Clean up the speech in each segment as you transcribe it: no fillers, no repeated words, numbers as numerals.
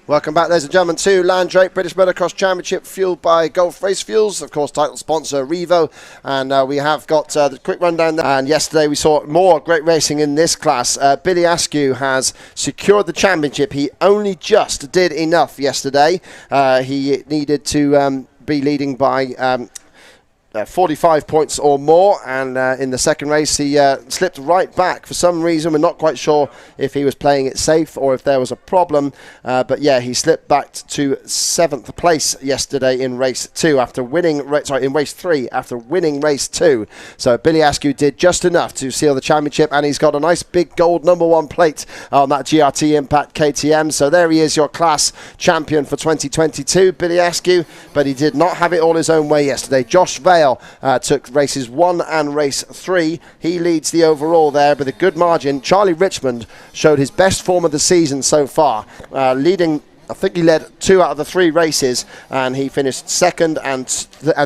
Welcome back, ladies and gentlemen, to Landrake British Motocross Championship, fueled by Gulf Race Fuels, of course, title sponsor Revo. And we have got the quick rundown there. And yesterday we saw more great racing in this class. Billy Askew has secured the championship. He only just did enough yesterday. He needed to be leading by 45 points or more, and in the second race he slipped right back for some reason. We're not quite sure if he was playing it safe or if there was a problem, but yeah, he slipped back to 7th place yesterday in race 2 after winning in race 3 after winning race 2. So Billy Askew did just enough to seal the championship, and he's got a nice big gold #1 plate on that GRT Impact KTM. So there he is, your class champion for 2022, Billy Askew, but he did not have it all his own way yesterday. Josh Vale took races 1 and race 3. He leads the overall there with a good margin. Charlie Richmond showed his best form of the season so far, leading. I think he led 2 out of the 3 races, and he finished 2nd and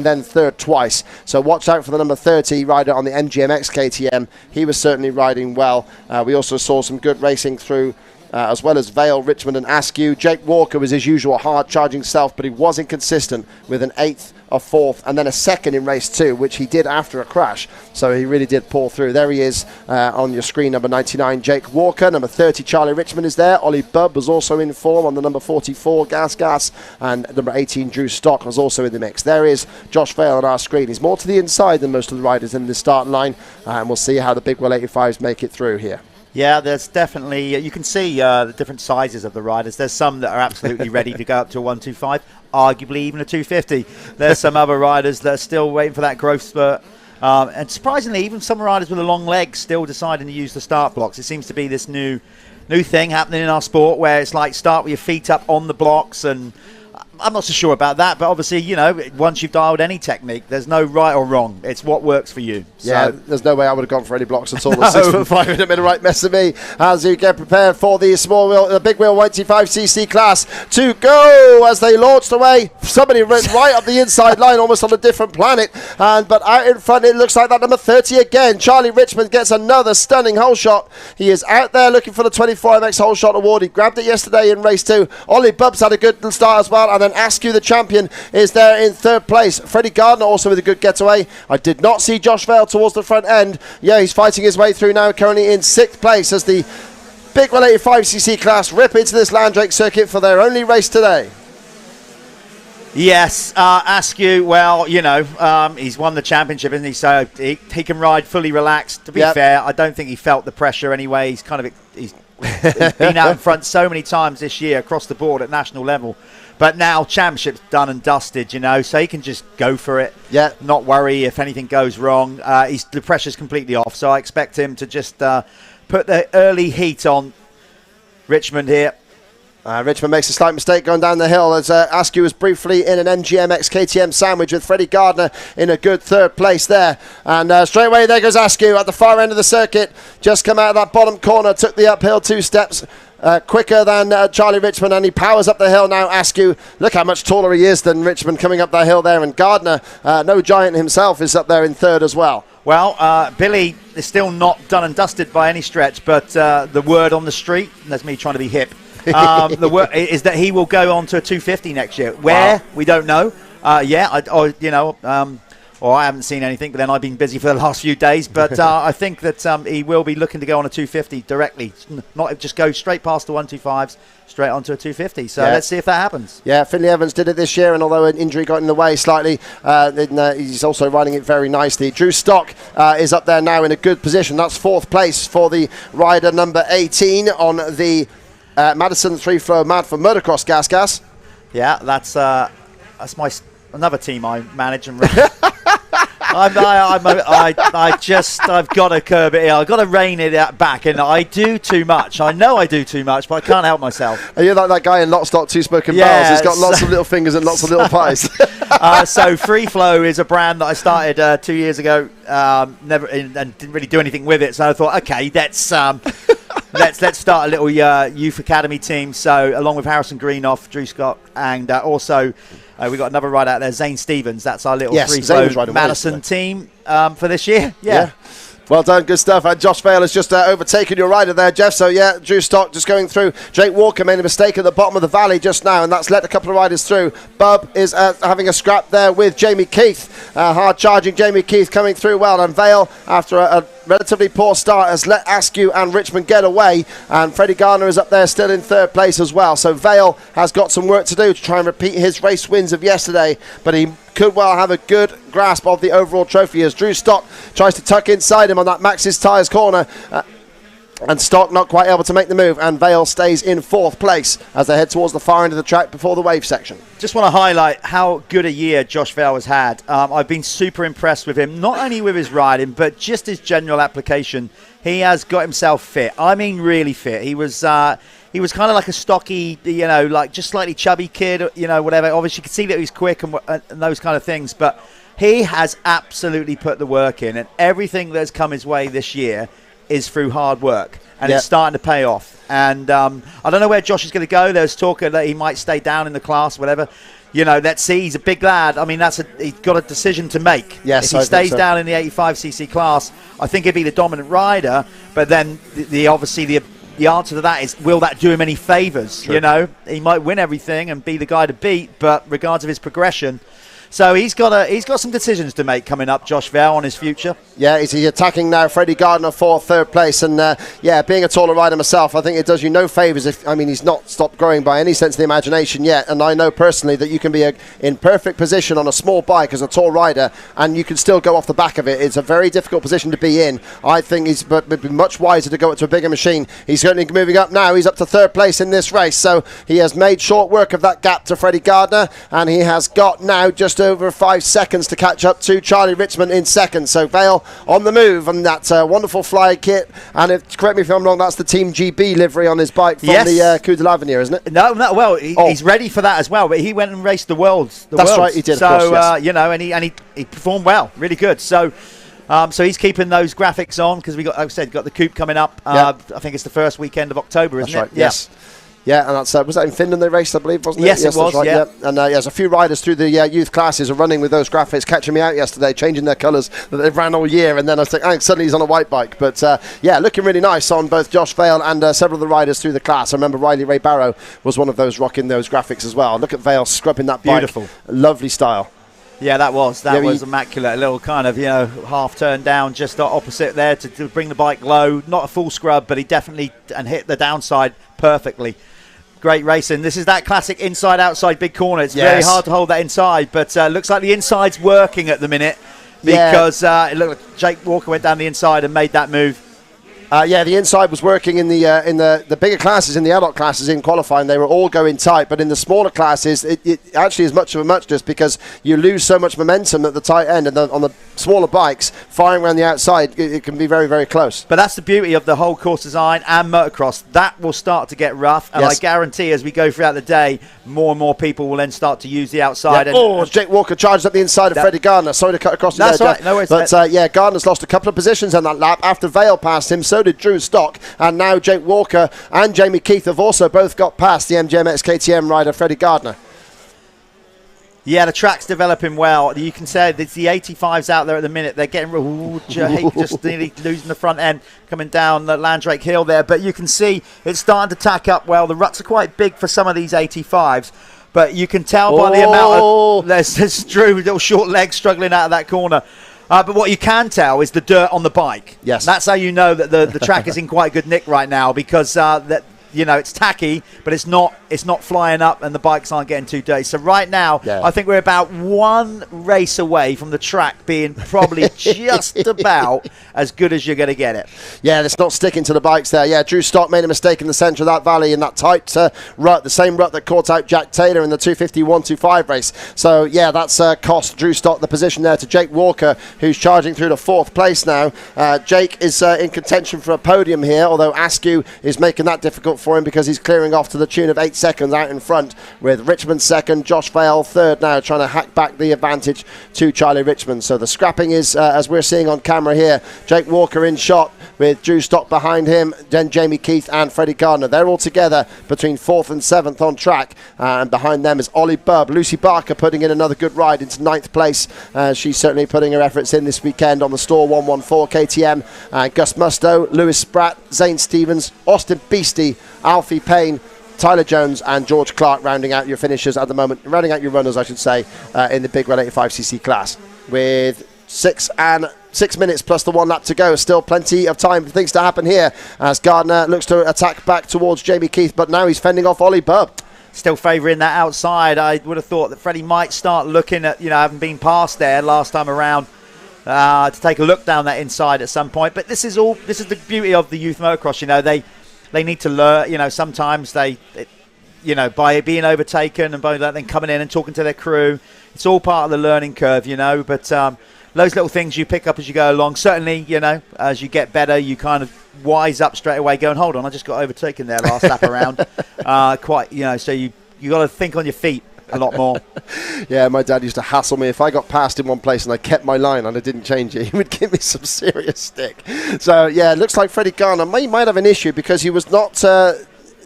then 3rd twice. So watch out for the number 30 rider on the MGMX KTM. He was certainly riding well. We also saw some good racing through as well as Vale, Richmond and Askew. Jake Walker was his usual hard-charging self, but he was inconsistent with an 8th, a 4th, and then a 2nd in race 2, which he did after a crash. So he really did pull through. There he is on your screen, number 99, Jake Walker. Number 30, Charlie Richmond is there. Ollie Bubb was also in form on the number 44, Gas. And number 18, Drew Stock, was also in the mix. There is Josh Vale on our screen. He's more to the inside than most of the riders in the starting line, and we'll see how the Big Wheel 85s make it through here. Yeah, there's definitely, you can see the different sizes of the riders. There's some that are absolutely ready to go up to a 125, arguably even a 250. There's some other riders that are still waiting for that growth spurt. And surprisingly, even some riders with a long leg still deciding to use the start blocks. It seems to be this new thing happening in our sport where it's like start with your feet up on the blocks, and I'm not so sure about that, but obviously, you know, once you've dialed any technique, there's no right or wrong. It's what works for you. Yeah, so there's no way I would have gone for any blocks at all. The 6'5" would have been a right mess of me. As you get prepared for the Big Wheel 185cc class to go as they launched away. Somebody went right up the inside line, almost on a different planet. But out in front, it looks like that number 30 again. Charlie Richmond gets another stunning hole shot. He is out there looking for the 25X hole shot award. He grabbed it yesterday in race 2. Ollie Bubbs had a good start as well, and then Askew, the champion, is there in 3rd place. Freddie Gardner also with a good getaway. I did not see Josh Vale towards the front end. Yeah, he's fighting his way through now, currently in 6th place as the Big Wheel 85cc class rip into this Landrake circuit for their only race today. Yes, Askew, well, you know, he's won the championship, isn't he? So he can ride fully relaxed. To be fair, I don't think he felt the pressure anyway. He's kind of he's been out in front so many times this year across the board at national level. But now championship's done and dusted, you know, so he can just go for it. Yeah. Not worry if anything goes wrong. The pressure's completely off, so I expect him to just put the early heat on Richmond here. Richmond makes a slight mistake going down the hill as Askew was briefly in an MGMX KTM sandwich with Freddie Gardner in a good 3rd place there. And straight away there goes Askew at the far end of the circuit. Just come out of that bottom corner, took the uphill 2 steps. Quicker than Charlie Richmond, and he powers up the hill now. Askew, look how much taller he is than Richmond coming up that hill there, and Gardner, no giant himself, is up there in 3rd as well. Well, Billy is still not done and dusted by any stretch, but the word on the street, and that's me trying to be hip, the word is that he will go on to a 250 next year. Where? Wow. We don't know. I haven't seen anything, but then I've been busy for the last few days. But I think that he will be looking to go on a 250 directly, not just go straight past the 125s, straight onto a 250. So let's see if that happens. Yeah, Finley Evans did it this year, and although an injury got in the way slightly, he's also riding it very nicely. Drew Stock is up there now in a good position. That's 4th place for the rider number 18 on the Madison 3-flow Mad for Motocross Gas. Yeah, that's my another team I manage and run. I've got to curb it here. I've got to rein it back, and I do too much. I know I do too much, but I can't help myself. Are you like that guy in Lot Stock, Two Smoking Barrels? He's got lots of little fingers and lots of little pies. So Free Flow is a brand that I started 2 years ago, and didn't really do anything with it. So I thought, okay, let's start a little youth academy team. So along with Harrison Greenoff, Drew Scott, and also we got another rider out there, Zane Stevens. That's our little Free Flow Madison team for this year. Yeah. Well done, good stuff. And Josh Vale has just overtaken your rider there, Jeff. So yeah, Drew Stock just going through. Jake Walker made a mistake at the bottom of the valley just now, and that's let a couple of riders through. Bub is having a scrap there with Jamie Keith. Hard charging Jamie Keith coming through well, and Vale, after a relatively poor start, has let Askew and Richmond get away, and Freddie Gardner is up there still in third place as well. So Vale has got some work to do to try and repeat his race wins of yesterday, but he could well have a good grasp of the overall trophy as Drew Stock tries to tuck inside him on that Max's Tyres corner. And Stock not quite able to make the move, and Vale stays in fourth place as they head towards the far end of the track before the wave section. Just want to highlight how good a year Josh Vale has had. I've been super impressed with him, not only with his riding, but just his general application. He has got himself fit. I mean, really fit. He was kind of like a stocky, like just slightly chubby kid, whatever. Obviously, you can see that he's quick and those kind of things, but he has absolutely put the work in, and everything that's come his way this year is through hard work, and it's starting to pay off. And I don't know where Josh is going to go. There's talk that he might stay down in the class, whatever. Let's see. He's a big lad. I mean, he's got a decision to make. Yes, if he stays down in the 85cc class, I think he'd be the dominant rider. But then the answer to that is, will that do him any favours? True. He might win everything and be the guy to beat, but regards of his progression. So he's got some decisions to make coming up, Josh Vale, on his future. Yeah, he's attacking now Freddie Gardner for third place. And being a taller rider myself, I think it does you no favours. He's not stopped growing by any sense of the imagination yet. And I know personally that you can be in perfect position on a small bike as a tall rider, and you can still go off the back of it. It's a very difficult position to be in. I think he's be much wiser to go into a bigger machine. He's certainly moving up now. He's up to third place in this race. So he has made short work of that gap to Freddie Gardner, and he has got now just over 5 seconds to catch up to Charlie Richmond in second. So Vale on the move, and that's a wonderful fly kit. And correct me if I'm wrong, that's the Team GB livery on his bike from the Coup de l'Avenir, isn't it? No, well, he's ready for that as well. But he went and raced the Worlds. That's right, he did. So of course, yes. and he performed well, really good. So he's keeping those graphics on because like I said, got the Coupe coming up. I think it's the first weekend of October, isn't it? Right, yes. Yeah, and that's was that in Finland they raced, I believe, wasn't it? Yes, it was, right, yeah. And there's a few riders through the youth classes are running with those graphics, catching me out yesterday, changing their colours that they've ran all year, and then I was thinking, suddenly he's on a white bike. But looking really nice on both Josh Vale and several of the riders through the class. I remember Riley Ray Barrow was one of those rocking those graphics as well. Look at Vale scrubbing that bike. Beautiful. Lovely style. Yeah, that was immaculate. A little kind of, half turn down just opposite there to bring the bike low. Not a full scrub, but he definitely hit the downside perfectly. Great racing. This is that classic inside-outside big corner. It's very hard to hold that inside, but looks like the inside's working at the minute because it looked like Jake Walker went down the inside and made that move. The inside was working in the bigger classes, in the adult classes in qualifying. They were all going tight, but in the smaller classes, it actually is much of a muchness because you lose so much momentum at the tight end, and on the smaller bikes, firing around the outside, it can be very, very close. But that's the beauty of the whole course design and motocross. That will start to get rough, and I guarantee as we go throughout the day, more and more people will then start to use the outside. Yeah. Jake Walker charged up the inside of Freddie Gardner. Sorry to cut across you there, That's right. No worries. But Gardner's lost a couple of positions on that lap after Vale passed him. So did Drew Stock, and now Jake Walker and Jamie Keith have also both got past the MGMX KTM rider Freddie Gardner. Yeah, the track's developing well. You can say there's the 85s out there at the minute. They're getting just nearly losing the front end coming down the Landrake hill there. But you can see it's starting to tack up well. The ruts are quite big for some of these 85s. But you can tell by the amount of... There's Drew, little short legs struggling out of that corner. But what you can tell is the dirt on the bike. Yes. That's how you know that the track is in quite good nick right now because it's tacky, but it's not flying up and the bikes aren't getting too dirty. So right now, I think we're about one race away from the track being probably just about as good as you're going to get it. Yeah, it's not sticking to the bikes there. Yeah, Drew Stock made a mistake in the centre of that valley in that tight rut, the same rut that caught out Jack Taylor in the 250-125 race. So, that's cost Drew Stock the position there to Jake Walker, who's charging through to fourth place now. Jake is in contention for a podium here, although Askew is making that difficult for him because he's clearing off to the tune of 8 seconds out in front, with Richmond second, Josh Vale third now, trying to hack back the advantage to Charlie Richmond. So the scrapping is, as we're seeing on camera here, Jake Walker in shot with Drew Stock behind him, then Jamie Keith and Freddie Gardner. They're all together between 4th and 7th on track, and behind them is Ollie Bubb. Lucy Barker putting in another good ride into 9th place. She's certainly putting her efforts in this weekend on the Store 114 KTM. Gus Musto, Lewis Spratt, Zane Stevens, Austin Beastie, Alfie Payne, Tyler Jones and George Clark rounding out your finishers at the moment, rounding out your runners I should say, in the big Red 85cc class, with 6 minutes plus the 1 lap to go. Still plenty of time for things to happen here as Gardner looks to attack back towards Jamie Keith, but now he's fending off Ollie Bubb. Still favouring that outside. I would have thought that Freddie might start looking at, having been past there last time around, to take a look down that inside at some point. But this is the beauty of the youth motocross. They need to learn. Sometimes they by being overtaken and by that, then coming in and talking to their crew, it's all part of the learning curve. But those little things you pick up as you go along. Certainly, as you get better, you kind of wise up straight away, going, hold on, I just got overtaken there last lap around. So you got to think on your feet a lot more. Yeah, my dad used to hassle me if I got past in one place and I kept my line and I didn't change it. He would give me some serious stick. So yeah, it looks like Freddie Garner might have an issue because he was not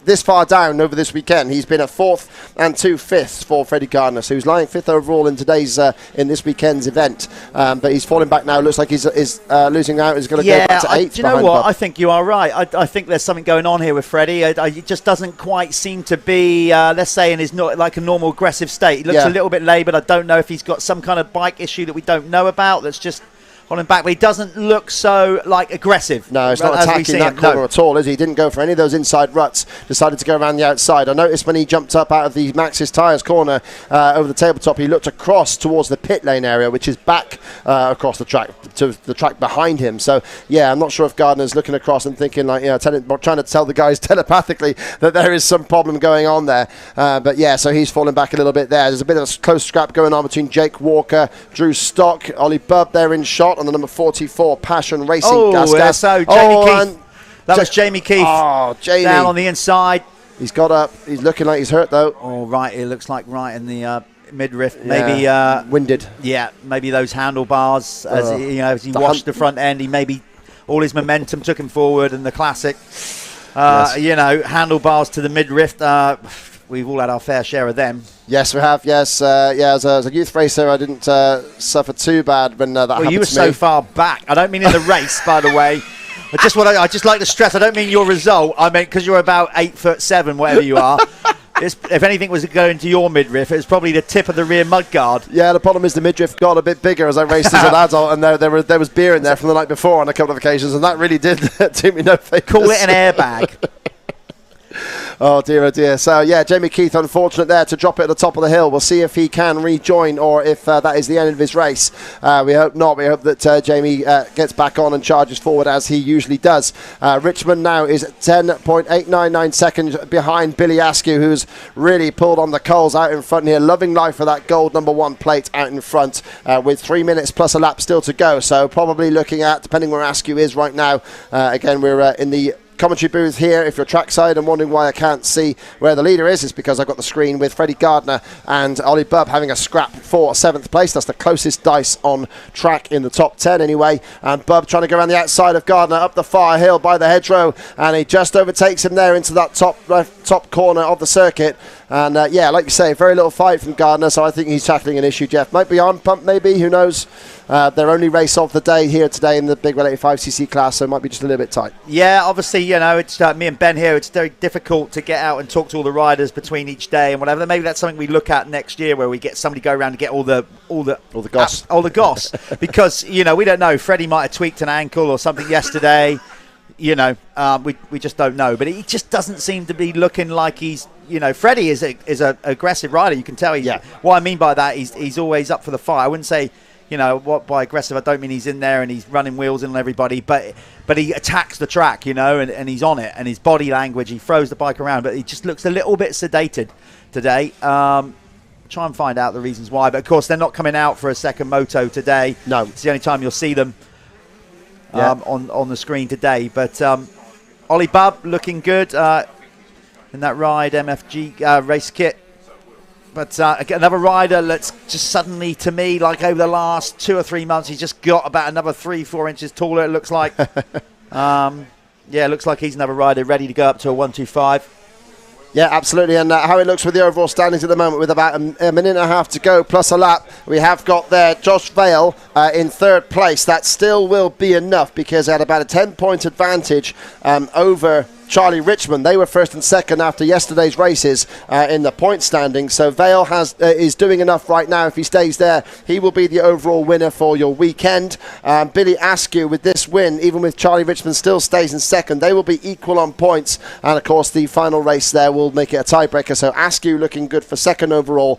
this far down over this weekend. He's been at 4th and 2/5 for Freddie Gardner, so he's lying 5th overall in today's in this weekend's event. But he's falling back now. Looks like he's losing out. He's going to go back to 8th. Do you know what? I think you are right. I think there's something going on here with Freddie. He just doesn't quite seem to be, let's say, in his like a normal aggressive state. He looks a little bit laboured. I don't know if he's got some kind of bike issue that we don't know about that's just holding back, but he doesn't look so aggressive. No, he's not attacking that corner at all, is he? He didn't go for any of those inside ruts, decided to go around the outside. I noticed when he jumped up out of the Max's Tyres corner over the tabletop, he looked across towards the pit lane area, which is back across the track to the track behind him. So yeah, I'm not sure if Gardner's looking across and thinking trying to tell the guys telepathically that there is some problem going on there. But yeah, so he's falling back a little bit there. There's a bit of a close scrap going on between Jake Walker, Drew Stock, Ollie Bubb there in shot on the number 44 Passion Racing. So Jamie Keith. That was Jamie Keith. Oh, Jamie. Down on the inside. He's got up. He's looking like he's hurt though. Oh, right. It looks like right in the midriff. Maybe winded. Yeah, maybe those handlebars as he washed the front end. He maybe all his momentum took him forward, and the classic. Handlebars to the midriff. We've all had our fair share of them. Yes, we have. Yes, as a youth racer, I didn't suffer too bad when that happened to me. You were so far back. I don't mean in the race, by the way. I just like to stress. I don't mean your result. I mean because you're about 8'7", whatever you are. If anything was going to your midriff, it was probably the tip of the rear mudguard. Yeah, the problem is the midriff got a bit bigger as I raced as an adult, and there was beer in there from the night before on a couple of occasions, and that really did do me no favours. Call it an airbag. Oh dear. So yeah, Jamie Keith unfortunate there to drop it at the top of the hill. We'll see if he can rejoin or if that is the end of his race. We hope not. We hope that Jamie gets back on and charges forward as he usually does. Richmond now is 10.899 seconds behind Billy Askew, who's really pulled on the coals out in front here, loving life for that gold number 1 plate out in front, with 3 minutes plus a lap still to go. So probably looking at, depending where Askew is right now, again we're in the commentary booth here. If you're trackside and wondering why I can't see where the leader is, it's because I've got the screen with Freddie Gardner and Ollie Bubb having a scrap for 7th place. That's the closest dice on track in the top 10 anyway. And Bubb trying to go around the outside of Gardner up the far hill by the hedgerow, and he just overtakes him there into that top corner of the circuit. And yeah, like you say, very little fight from Gardner, so I think he's tackling an issue, Jeff. Might be arm pump, maybe, who knows. Their only race of the day here today in the big 85cc class, so it might be just a little bit tight. Yeah, obviously, it's me and Ben here. It's very difficult to get out and talk to all the riders between each day and whatever. Maybe that's something we look at next year, where we get somebody go around and get all the goss, because we don't know. Freddie might have tweaked an ankle or something yesterday. We just don't know. But he just doesn't seem to be looking like he's. Freddie is a aggressive rider. You can tell. What I mean by that, he's always up for the fight. I wouldn't say. What by aggressive, I don't mean he's in there and he's running wheels in on everybody, but he attacks the track, and he's on it, and his body language, he throws the bike around, but he just looks a little bit sedated today. Try and find out the reasons why, but of course they're not coming out for a second moto today. No, it's the only time you'll see them on the screen today. But Ollie Bubb looking good. in that ride, MFG race kit. But another rider that's just suddenly, to me, like over the last 2 or 3 months, he's just got about another 3-4 inches taller, it looks like. Yeah, it looks like he's another rider ready to go up to a 125. Yeah, absolutely. And how it looks with the overall standings at the moment, with about a minute and a half to go plus a lap, we have got there Josh Vale in third place. That still will be enough because they had about a 10-point advantage over Charlie Richmond. They were first and second after yesterday's races in the point standing. So Vale is doing enough right now. If he stays there, he will be the overall winner for your weekend. Billy Askew with this win, even with Charlie Richmond still stays in second, they will be equal on points. And of course, the final race there will make it a tiebreaker. So Askew looking good for second overall.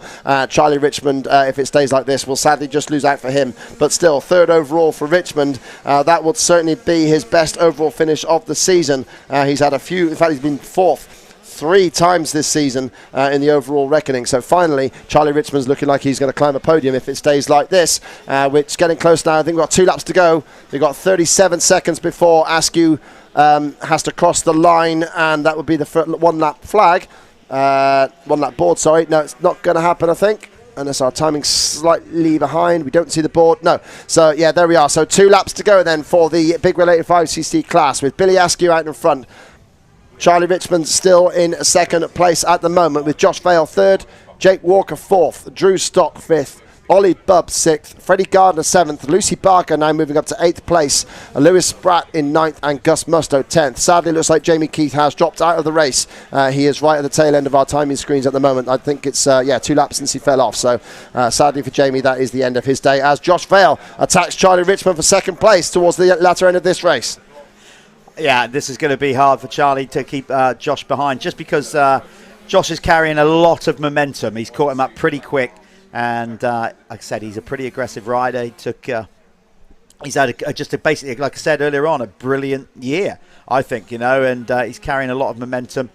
Charlie Richmond, if it stays like this, will sadly just lose out for him. But still, third overall for Richmond. That would certainly be his best overall finish of the season. He's had a few, in fact he's been fourth 3 times this season in the overall reckoning. So finally Charlie Richmond's looking like he's going to climb a podium if it stays like this, which is getting close now. I think we've got 2 laps to go. We've got 37 seconds before Askew has to cross the line, and that would be the 1 lap flag, 1 lap board, sorry. No, it's not going to happen, I think, unless our timing's slightly behind. We don't see the board. No. So, yeah, there we are. So 2 laps to go then for the Big Wheel 85cc class, with Billy Askew out in front. Charlie Richmond still in second place at the moment, with Josh Vale third, Jake Walker fourth, Drew Stock fifth, Ollie Bubb sixth, Freddie Gardner seventh, Lucy Barker now moving up to 8th place, Lewis Spratt in 9th, and Gus Musto 10th. Sadly, it looks like Jamie Keith has dropped out of the race. He is right at the tail end of our timing screens at the moment. I think it's 2 laps since he fell off. So sadly for Jamie, that is the end of his day, as Josh Vale attacks Charlie Richmond for second place towards the latter end of this race. Yeah, this is going to be hard for Charlie to keep Josh behind, just because Josh is carrying a lot of momentum. He's caught him up pretty quick, and like I said, he's a pretty aggressive rider. He's had basically, like I said earlier on, a brilliant year, I think, and he's carrying a lot of momentum.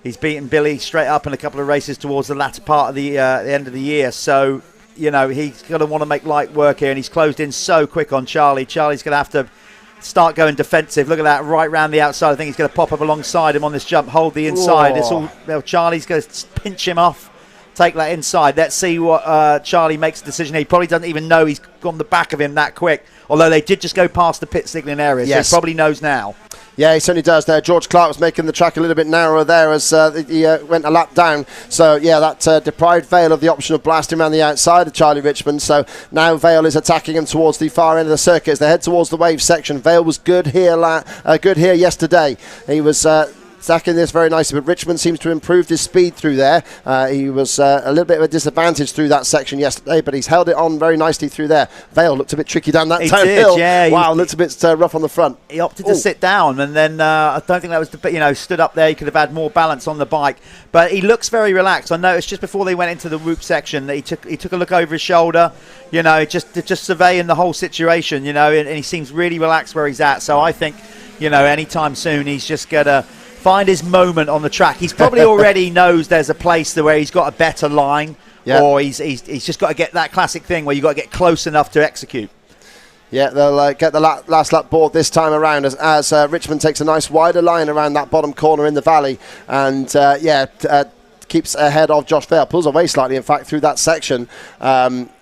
He's beaten Billy straight up in a couple of races towards the latter part of the end of the year. So, he's going to want to make light work here, and he's closed in so quick on Charlie. Charlie's going to have to start going defensive. Look at that, right round the outside. I think he's going to pop up alongside him on this jump, hold the inside. It's all, Charlie's going to pinch him off, take that inside. Let's see what Charlie makes a decision here. He probably doesn't even know he's gone the back of him that quick, although they did just go past the pit signalling area, yes. So he probably knows now. Yeah, he certainly does there. George Clark was making the track a little bit narrower there as he went a lap down. So, yeah, that deprived Vale of the option of blasting around the outside of Charlie Richmond. So now Vale is attacking him towards the far end of the circuit as they head towards the wave section. Vale was good here yesterday. He was stacking this very nicely, but Richmond seems to have improved his speed through there. He was a little bit of a disadvantage through that section yesterday, but he's held it on very nicely through there. Vale looked a bit tricky down that downhill. Yeah, wow, looked a bit rough on the front. He opted to sit down, and then I don't think that was stood up there. He could have had more balance on the bike, but he looks very relaxed. I noticed just before they went into the whoop section that he took a look over his shoulder, just surveying the whole situation, and he seems really relaxed where he's at. So I think, anytime soon he's just gonna find his moment on the track. He's probably already knows there's a place where he's got a better line, or he's just got to get that classic thing where you've got to get close enough to execute. Yeah, they'll get the last lap board this time around as Richmond takes a nice wider line around that bottom corner in the valley, and keeps ahead of Josh Vale, pulls away slightly, in fact, through that section.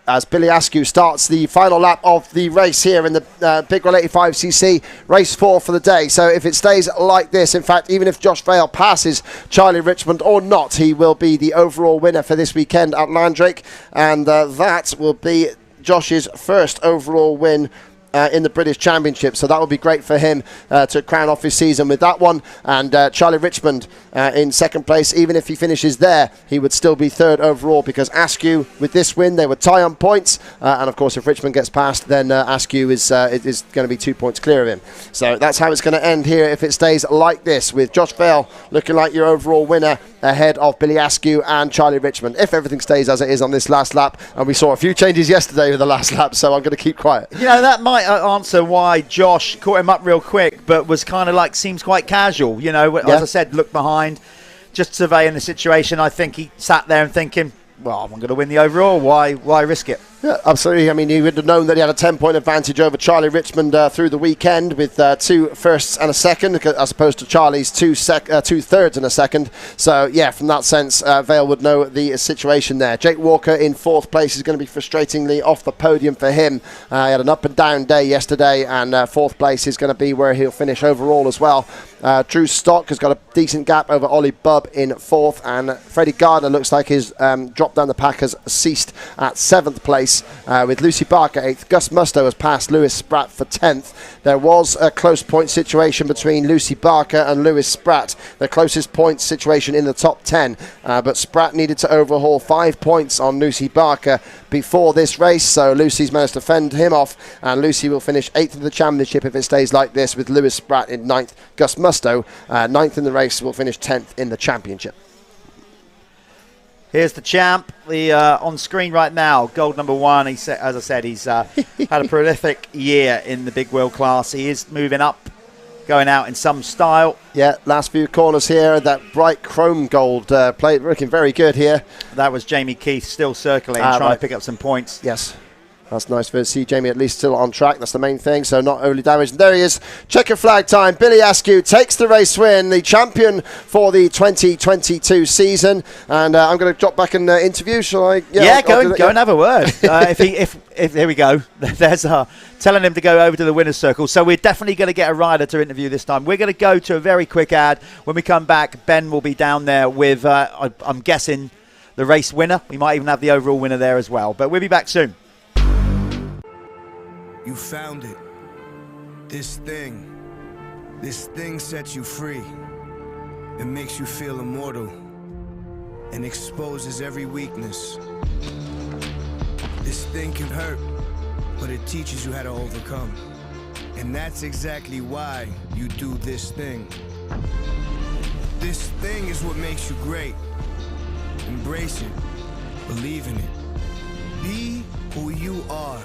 As Billy Askew starts the final lap of the race here in the Big Wheel 85cc, race 4 for the day. So if it stays like this, in fact, even if Josh Vale passes Charlie Richmond or not, he will be the overall winner for this weekend at Landrake, and that will be Josh's first overall win in the British Championship. So that would be great for him to crown off his season with that one. And Charlie Richmond in second place. Even if he finishes there, he would still be third overall, because Askew, with this win, they would tie on points. And of course, if Richmond gets past, then Askew is going to be 2 points clear of him. So that's how it's going to end here if it stays like this, with Josh Vale looking like your overall winner ahead of Billy Askew and Charlie Richmond, if everything stays as it is on this last lap. And we saw a few changes yesterday with the last lap, so I'm going to keep quiet. That might answer why Josh caught him up real quick, but was kind of seems quite casual. As I said, look behind, just surveying the situation. I think he sat there and thinking, well, I'm going to win the overall. Why risk it? Yeah, absolutely. I mean, he would have known that he had a 10-point advantage over Charlie Richmond through the weekend with 2 firsts and a second, as opposed to Charlie's 2 thirds and a second. So, yeah, from that sense, Vale would know the situation there. Jake Walker in 4th place is going to be frustratingly off the podium for him. He had an up-and-down day yesterday, and 4th place is going to be where he'll finish overall as well. Drew Stock has got a decent gap over Ollie Bubb in 4th, and Freddie Gardner looks like his drop down the pack has ceased at 7th place, with Lucy Barker 8th. Gus Musto has passed Lewis Spratt for 10th. There was a close point situation between Lucy Barker and Lewis Spratt, the closest point situation in the top 10, but Spratt needed to overhaul 5 points on Lucy Barker before this race, so Lucy's managed to fend him off, and Lucy will finish 8th in the championship if it stays like this, with Lewis Spratt in 9th. Gus Musto, 9th in the race, will finish 10th in the championship. Here's the champ, on screen right now, gold number 1. As I said, he's had a prolific year in the big wheel class. He is moving up, going out in some style. Yeah, last few corners here, that bright chrome gold plate looking very good here. That was Jamie Keith still circling, trying to pick up some points. Yes. That's nice to see Jamie at least still on track. That's the main thing, so not overly damaged. And there he is, checker flag time. Billy Askew takes the race win, the champion for the 2022 season. And I'm going to drop back and interview. Shall I? Yeah, go and have a word. If here we go. There's telling him to go over to the winner's circle. So we're definitely going to get a rider to interview this time. We're going to go to a very quick ad. When we come back, Ben will be down there with, I'm guessing, the race winner. We might even have the overall winner there as well. But we'll be back soon. You found it. This thing sets you free. It makes you feel immortal and exposes every weakness. This thing can hurt, but it teaches you how to overcome. And that's exactly why you do this thing. This thing is what makes you great. Embrace it. Believe in it. Be who you are.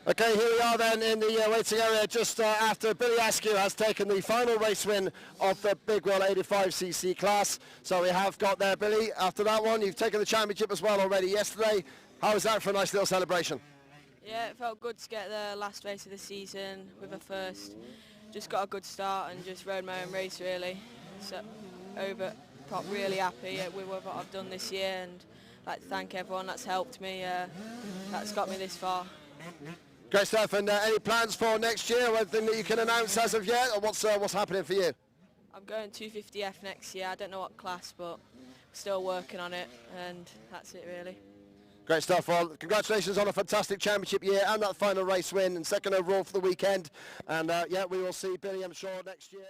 Okay, here we are then in the waiting area just after Billy Askew has taken the final race win of the Big Wheel 85cc class. So we have got there, Billy. After that one, you've taken the championship as well already yesterday. How was that for a nice little celebration? Yeah, it felt good to get the last race of the season with a first. Just got a good start and just rode my own race really. So really happy with what I've done this year, and I'd like to thank everyone that's helped me. That's got me this far. Great stuff. And any plans for next year? Anything that you can announce as of yet, or what's happening for you? I'm going 250F next year. I don't know what class, but still working on it, and that's it really. Great stuff. Well, congratulations on a fantastic championship year and that final race win and second overall for the weekend. And yeah, we will see Billy, I'm sure, next year.